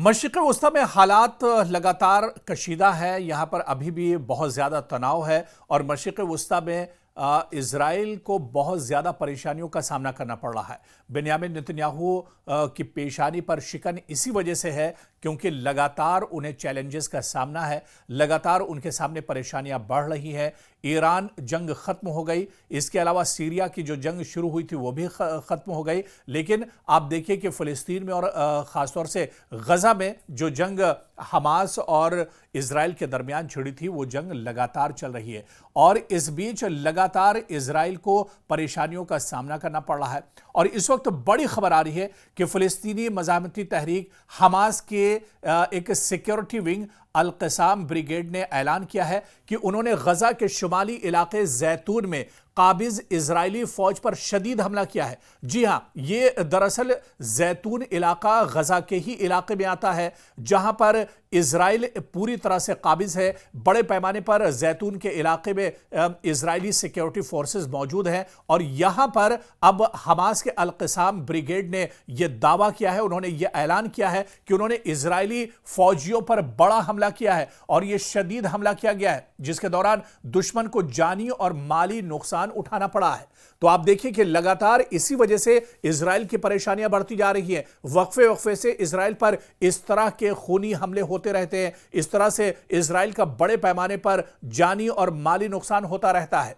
मशरिक़ वस्ता में हालात लगातार कशीदा है। यहाँ पर अभी भी बहुत ज़्यादा तनाव है और मशरिक़ वस्ता में इज़राइल को बहुत ज़्यादा परेशानियों का सामना करना पड़ रहा है। बेन्यामिन नेतन्याहू की पेशानी पर शिकन इसी वजह से है क्योंकि लगातार उन्हें चैलेंजेस का सामना है, लगातार उनके सामने परेशानियां बढ़ रही हैं। ईरान जंग ख़त्म हो गई, इसके अलावा सीरिया की जो जंग शुरू हुई थी वो भी ख़त्म हो गई, लेकिन आप देखिए कि फ़लस्तीन में और ख़ासतौर से गज़ा में जो जंग हमास और इज़राइल के दरमियान छिड़ी थी वो जंग लगातार चल रही है और इस बीच लगातार इज़राइल को परेशानियों का सामना करना पड़ रहा है। और इस वक्त बड़ी खबर आ रही है कि फ़लस्तीनी मज़ाहमती तहरीक हमास के एक सिक्योरिटी विंग अल क़साम ब्रिगेड ने ऐलान किया है कि उन्होंने गज़ा के शुमाली इलाके जैतून में काबिज इजरायली फौज पर शदीद हमला किया है। जी हां, ये दरअसल जैतून इलाका गज़ा के ही इलाके में आता है जहां पर इजराइल पूरी तरह से काबिज है। बड़े पैमाने पर जैतून के इलाके में इजरायली सिक्योरिटी फोर्सेस मौजूद हैं और यहां पर अब हमास के अल क़साम ब्रिगेड ने यह दावा किया है, उन्होंने यह ऐलान किया है कि उन्होंने इजरायली फौजियों पर बड़ा हमला किया है और यह शदीद हमला किया गया है जिसके दौरान दुश्मन को जानी और माली नुकसान उठाना पड़ा है। तो आप देखिए कि लगातार इसी वजह से इजराइल की परेशानियां बढ़ती जा रही हैं। वक्फे वक्फे से इजराइल पर इस तरह के खूनी हमले होते रहते हैं, इस तरह से इजराइल का बड़े पैमाने पर जानी और माली नुकसान होता रहता है।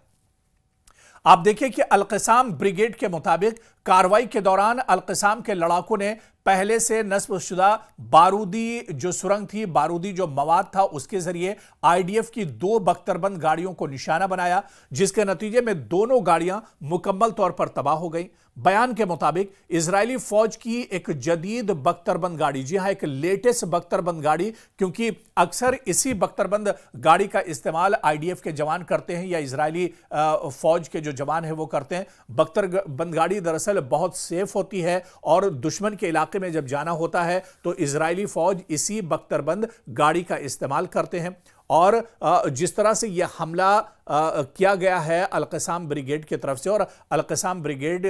आप देखिए कि अल क़साम ब्रिगेड के मुताबिक कार्रवाई के दौरान अल क़साम के लड़ाकों ने पहले से नस्बशुदा बारूदी जो सुरंग थी, बारूदी जो मवाद था, उसके जरिए आईडीएफ की 2 बख्तरबंद गाड़ियों को निशाना बनाया, जिसके नतीजे में दोनों गाड़ियां मुकम्मल तौर पर तबाह हो गई। बयान के मुताबिक इजरायली फौज की एक जदीद बख्तरबंद गाड़ी, जी हां, एक लेटेस्ट बख्तरबंद गाड़ी, क्योंकि अक्सर इसी बख्तरबंद गाड़ी का इस्तेमाल आईडीएफ के जवान करते हैं या इजरायली फौज के जो जवान हैं वो करते हैं। बख्तरबंद गाड़ी दरअसल बहुत सेफ होती है और दुश्मन के इलाके में जब जाना होता है तो इजरायली फौज इसी बख्तरबंद गाड़ी का इस्तेमाल करते हैं। और जिस तरह से यह हमला किया गया है अल क़साम ब्रिगेड की तरफ से, और अल क़साम ब्रिगेड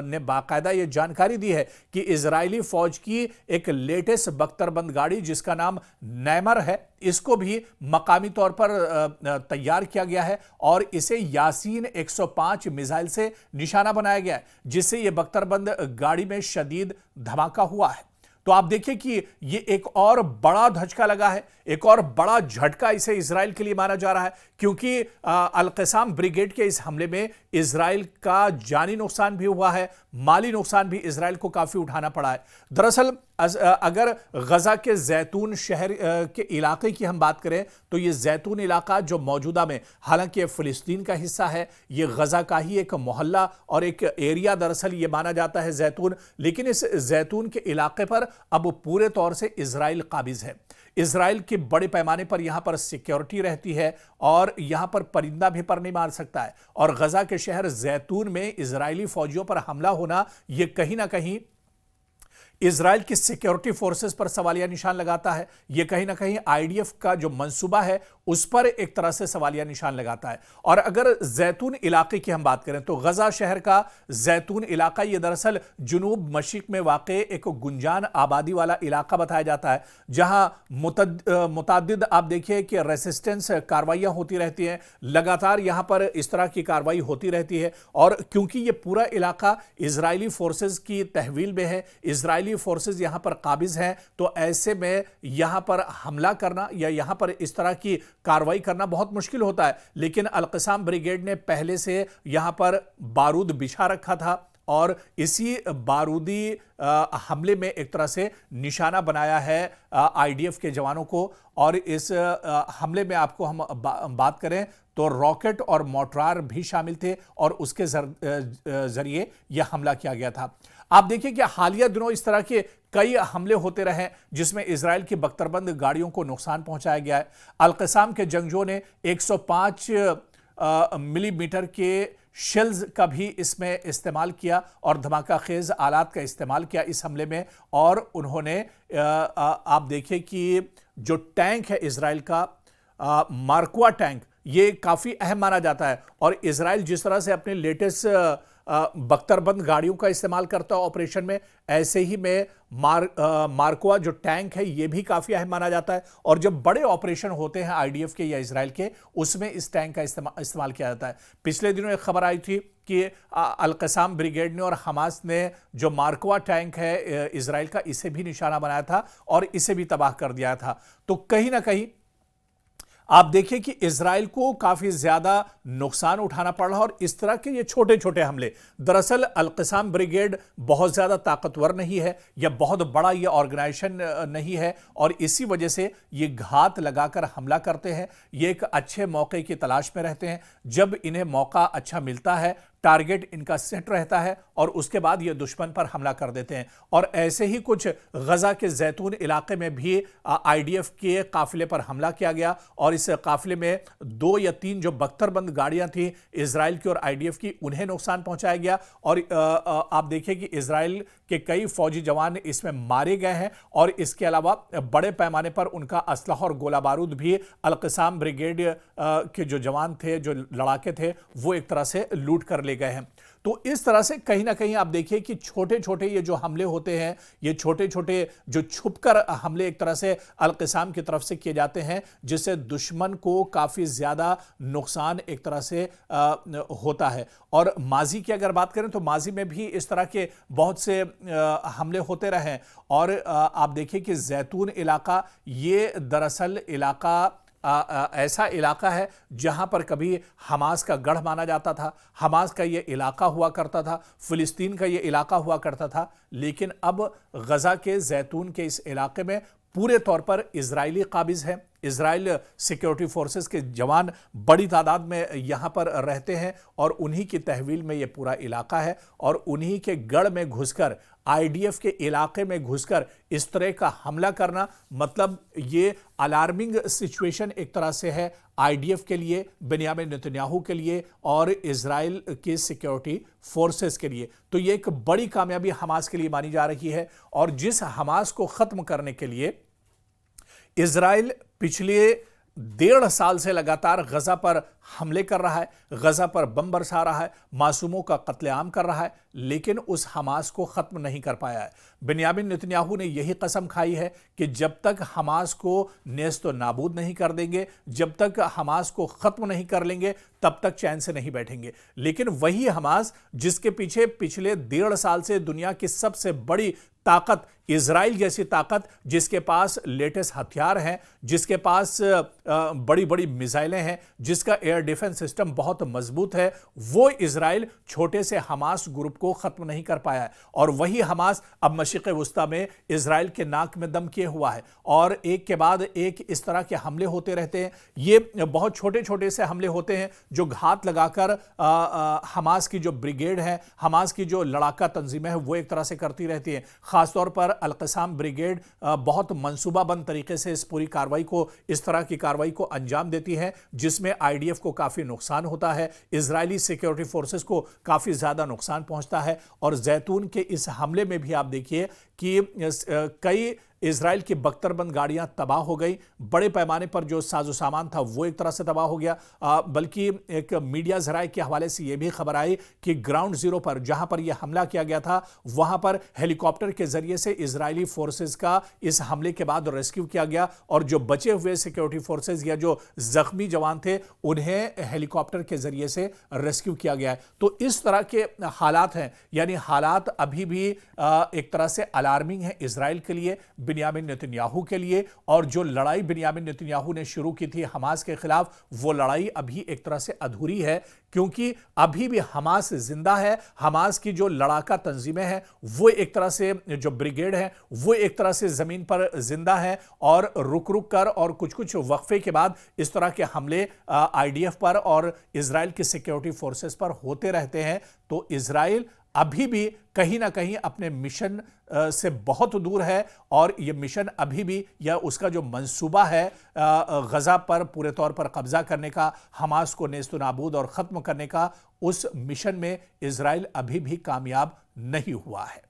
ने बाकायदा यह जानकारी दी है कि इजरायली फौज की एक लेटेस्ट बख्तरबंद गाड़ी जिसका नाम नैमर है, इसको भी मकामी तौर पर तैयार किया गया है और इसे यासीन 105 मिसाइल से निशाना बनाया गया है, जिससे यह बख्तरबंद गाड़ी में शदीद धमाका हुआ है। तो आप देखिए कि ये एक और बड़ा धचका लगा है, एक और बड़ा झटका इसे इजराइल के लिए माना जा रहा है, क्योंकि अल क़साम ब्रिगेड के इस हमले में इजराइल का जानी नुकसान भी हुआ है, माली नुकसान भी इजराइल को काफी उठाना पड़ा है। दरअसल अगर गजा के जैतून शहर के इलाके की हम बात करें तो ये जैतून इलाका जो मौजूदा में, हालांकि ये फिलिस्तीन का हिस्सा है, ये गजा का ही एक मोहल्ला और एक एरिया दरअसल ये माना जाता है जैतून, लेकिन इस जैतून के इलाके पर अब पूरे तौर से इजराइल काबिज है। इजराइल के बड़े पैमाने पर यहां पर सिक्योरिटी रहती है और यहां पर परिंदा भी पर नहीं मार सकता है, और गजा के शहर जैतून में इजरायली फौजियों पर हमला होना यह कहीं ना कहीं इजराइल की सिक्योरिटी फोर्सेस पर सवालिया निशान लगाता है। यह कहीं ना कहीं आईडीएफ का जो मंसूबा है उस पर एक तरह से सवालिया निशान लगाता है। और अगर जैतून इलाके की हम बात करें तो गजा शहर का जैतून इलाका यह दरअसल जुनूब मशरिक में वाक़े एक गुंजान आबादी वाला इलाका बताया जाता है, जहां मुतअद्दिद आप देखिए कि रेसिस्टेंस कार्रवाइयां होती रहती हैं, लगातार यहां पर इस तरह की कार्रवाई होती रहती है। और क्योंकि यह पूरा इलाका इजरायली फोर्सेस की तहवील में है, इजरायली फोर्सेस यहां पर काबिज हैं, तो ऐसे में यहां पर हमला करना या यहां पर इस तरह की कार्रवाई करना बहुत मुश्किल होता है। लेकिन अल क़साम ब्रिगेड ने पहले से यहां पर बारूद बिछा रखा था और इसी बारूदी हमले में एक तरह से निशाना बनाया है आईडीएफ के जवानों को। और इस हमले में आपको हम बात करें तो रॉकेट और मोर्टार भी शामिल थे और उसके जरिए यह हमला किया गया था। आप देखिए कि हालिया दिनों इस तरह के कई हमले होते रहे जिसमें इजराइल की बख्तरबंद गाड़ियों को नुकसान पहुंचाया गया है। अल क़साम के जंगजों ने 105 मिलीमीटर के शेल्स का भी इसमें इस्तेमाल किया और धमाका खेज आलात का इस्तेमाल किया इस हमले में। और उन्होंने आप देखिए कि जो टैंक है इजराइल का, मार्कवा टैंक, ये काफ़ी अहम माना जाता है। और इजराइल जिस तरह से अपने लेटेस्ट बख्तरबंद गाड़ियों का इस्तेमाल करता है ऑपरेशन में, ऐसे ही में मार्कवा जो टैंक है ये भी काफी अहम माना जाता है। और जब बड़े ऑपरेशन होते हैं आईडीएफ के या इजराइल के, उसमें इस टैंक का इस्तेमाल किया जाता है। पिछले दिनों एक खबर आई थी कि अल-क़साम ब्रिगेड ने और हमास ने जो मार्कवा टैंक है इजराइल का, इसे भी निशाना बनाया था और इसे भी तबाह कर दिया था। तो कहीं ना कहीं आप देखिए कि इजराइल को काफी ज्यादा नुकसान उठाना पड़ रहा है। और इस तरह के ये छोटे छोटे हमले, दरअसल अल-क़साम ब्रिगेड बहुत ज्यादा ताकतवर नहीं है या बहुत बड़ा ये ऑर्गेनाइजेशन नहीं है, और इसी वजह से ये घात लगाकर हमला करते हैं। ये एक अच्छे मौके की तलाश में रहते हैं। जब इन्हें मौका अच्छा मिलता है, टारगेट इनका सेट रहता है, और उसके बाद ये दुश्मन पर हमला कर देते हैं। और ऐसे ही कुछ गजा के जैतून इलाके में भी आईडीएफ के काफिले पर हमला किया गया, और इस काफिले में 2 या 3 जो बख्तरबंद गाड़ियां थी इजराइल की और आईडीएफ की, उन्हें नुकसान पहुंचाया गया। और आप देखिए कि इजराइल के कई फौजी जवान इसमें मारे गए हैं, और इसके अलावा बड़े पैमाने पर उनका असलहा और गोला बारूद भी अल-क़साम ब्रिगेड के जो जवान थे, जो लड़ाके थे, वो एक तरह से लूट कर ले गए हैं। तो इस तरह से कहीं ना कहीं आप देखिए कि छोटे छोटे ये जो हमले होते हैं, ये छोटे छोटे जो छुपकर हमले एक तरह से अल-क़साम की तरफ से किए जाते हैं, जिससे दुश्मन को काफी ज्यादा नुकसान एक तरह से होता है। और माजी की अगर बात करें तो माजी में भी इस तरह के बहुत से हमले होते रहे। और आप देखिए कि जैतून इलाका, ये दरअसल इलाका ऐसा इलाका है जहां पर कभी हमास का गढ़ माना जाता था, हमास का यह इलाका हुआ करता था, फिलिस्तीन का यह इलाका हुआ करता था। लेकिन अब गजा के जैतून के इस इलाके में पूरे तौर पर इजरायली काबिज है। इजराइल सिक्योरिटी फोर्सेस के जवान बड़ी तादाद में यहां पर रहते हैं, और उन्हीं की तहवील में यह पूरा इलाका है। और उन्हीं के गढ़ में घुसकर, आईडीएफ के इलाके में घुसकर इस तरह का हमला करना, मतलब ये अलार्मिंग सिचुएशन एक तरह से है आईडीएफ के लिए, बेन्यामिन नेतन्याहू के लिए और इजराइल की सिक्योरिटी फोर्सेस के लिए। तो ये एक बड़ी कामयाबी हमास के लिए मानी जा रही है। और जिस हमास को खत्म करने के लिए इजराइल पिछले 1.5 साल से लगातार गजा पर हमले कर रहा है, गजा पर बम बरसा रहा है, मासूमों का कत्लेआम कर रहा है, लेकिन उस हमास को खत्म नहीं कर पाया है। बेन्यामिन नेतन्याहू ने यही कसम खाई है कि जब तक हमास को नेस्त नाबूद नहीं कर देंगे, जब तक हमास को खत्म नहीं कर लेंगे, तब तक चैन से नहीं बैठेंगे। लेकिन वही हमास जिसके पीछे पिछले 1.5 साल से दुनिया की सबसे बड़ी ताकत, इजराइल जैसी ताकत, जिसके पास लेटेस्ट हथियार हैं, जिसके पास बड़ी बड़ी मिसाइलें हैं, जिसका एयर डिफेंस सिस्टम बहुत मजबूत है, वो इजराइल छोटे से हमास ग्रुप को खत्म नहीं कर पाया है। और वही हमास अब मशरिक़ वुस्ता में इजराइल के नाक में दम किए हुआ है, और एक के बाद एक इस तरह के हमले होते रहते हैं। ये बहुत छोटे छोटे से हमले होते हैं जो घात लगाकर हमास की जो ब्रिगेड है, हमास की जो लड़ाका तंजीमें हैं, वो एक तरह से करती रहती हैं। खासतौर पर अल-क़साम ब्रिगेड बहुत मंसूबाबंद तरीके से इस पूरी कार्रवाई को, इस तरह की कार्रवाई को अंजाम देती है, जिसमें आईडीएफ को काफी नुकसान होता है, इजरायली सिक्योरिटी फोर्सेस को काफी ज्यादा नुकसान पहुंचता है। और जैतून के इस हमले में भी आप देखिए कि कई इजराइल की बख्तरबंद गाड़ियां तबाह हो गई, बड़े पैमाने पर जो साजो सामान था वो एक तरह से तबाह हो गया। बल्कि एक मीडिया ज़राए के हवाले से यह भी खबर आई कि ग्राउंड जीरो पर जहां पर यह हमला किया गया था, वहां पर हेलीकॉप्टर के जरिए से इजरायली फोर्सेस का इस हमले के बाद रेस्क्यू किया गया, और जो बचे हुए सिक्योरिटी फोर्सेस या जो जख्मी जवान थे उन्हें हेलीकॉप्टर के जरिए से रेस्क्यू किया गया है। तो इस तरह के हालात हैं, यानी हालात अभी भी एक तरह से अलार्मिंग है इजराइल के लिए, बेन्यामिन नेतन्याहू के लिए। और जो लड़ाई बेन्यामिन नेतन्याहू ने शुरू की थी हमास के खिलाफ, वो लड़ाई अभी एक तरह से अधूरी है, क्योंकि अभी भी हमास जिंदा है। हमास की जो लड़ाका तंजीमें हैं, वो एक तरह से, जो ब्रिगेड है, वो एक तरह से जमीन पर जिंदा है, और रुक रुक कर और कुछ कुछ वक्फे के बाद इस तरह के हमले आईडीएफ पर और इजराइल की सिक्योरिटी फोर्सेस पर होते रहते हैं। तो इजराइल अभी भी कहीं ना कहीं अपने मिशन से बहुत दूर है, और यह मिशन अभी भी, या उसका जो मंसूबा है गजा पर पूरे तौर पर कब्जा करने का, हमास को नेस्तनाबूद और ख़त्म करने का, उस मिशन में इजराइल अभी भी कामयाब नहीं हुआ है।